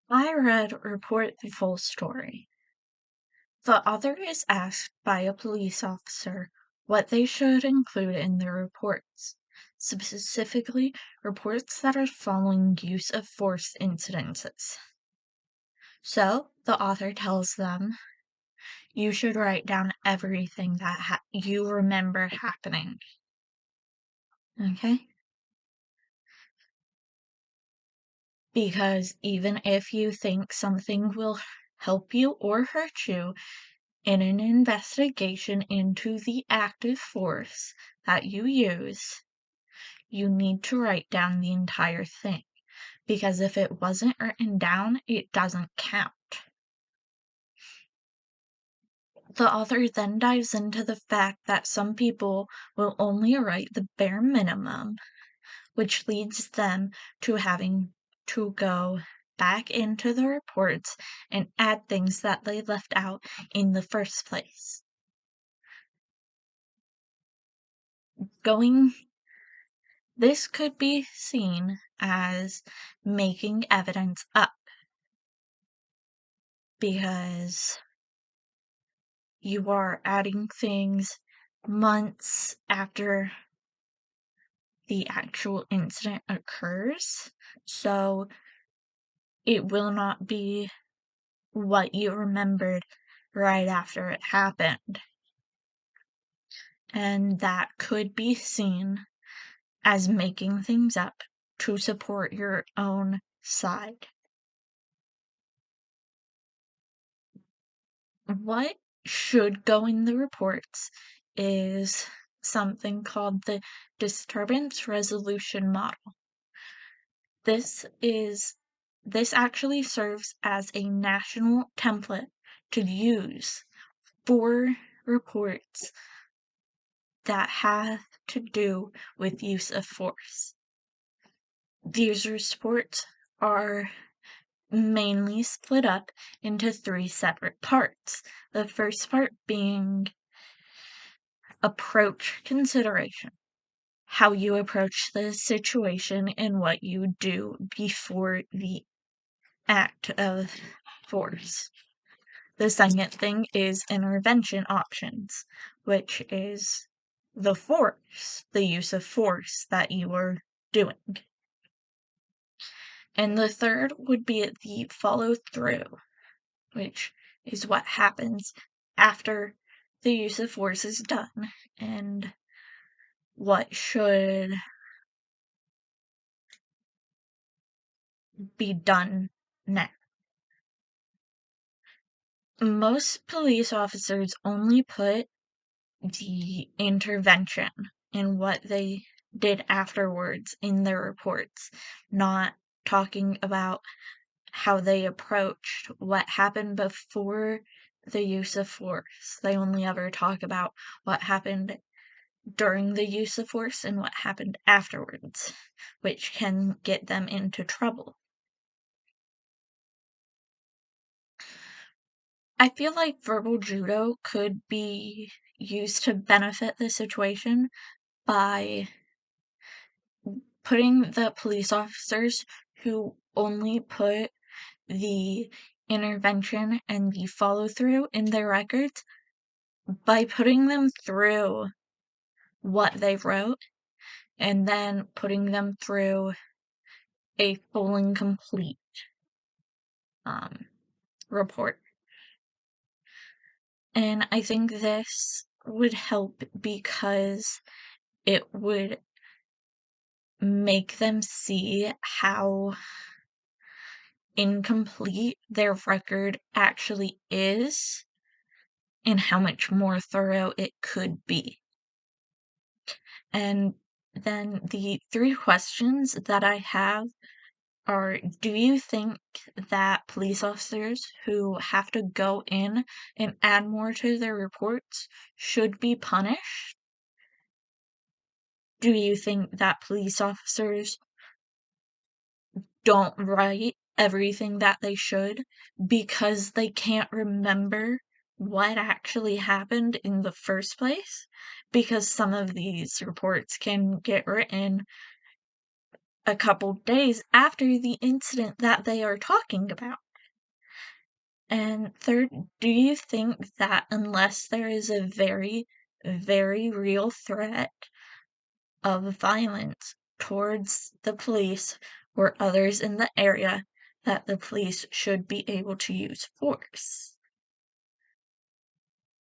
I read Report the Full Story. The author is asked by a police officer what they should include in their reports, specifically reports that are following use of force incidences. So, the author tells them, you should write down everything that you remember happening. Okay? Because even if you think something will help you or hurt you in an investigation into the active force that you use, you need to write down the entire thing. Because if it wasn't written down, it doesn't count. The author then dives into the fact that some people will only write the bare minimum, which leads them to having to go back into the reports and add things that they left out in the first place. This could be seen as making evidence up, because you are adding things months after the actual incident occurs, so it will not be what you remembered right after it happened. And that could be seen as making things up to support your own side. What should go in the reports is something called the disturbance resolution model. This actually serves as a national template to use for reports that have to do with use of force. These reports are mainly split up into 3 separate parts. The first part being approach consideration, how you approach the situation and what you do before the act of force. The second thing is intervention options, which is the use of force that you are doing. And the third would be the follow through, which is what happens after the use of force is done and what should be done next. Most police officers only put the intervention and what they did afterwards in their reports, not talking about how they approached what happened before the use of force. They only ever talk about what happened during the use of force and what happened afterwards, which can get them into trouble. I feel like verbal judo could be used to benefit the situation by putting the police officers who only put the intervention and the follow through in their records, by putting them through what they wrote and then putting them through a full and complete report. And I think this would help because it would make them see how incomplete their record actually is and how much more thorough it could be. And then the 3 questions that I have are, do you think that police officers who have to go in and add more to their reports should be punished? Do you think that police officers don't write everything that they should because they can't remember what actually happened in the first place? Because some of these reports can get written a couple days after the incident that they are talking about? And third, do you think that unless there is a very, very real threat of violence towards the police or others in the area, that the police should be able to use force?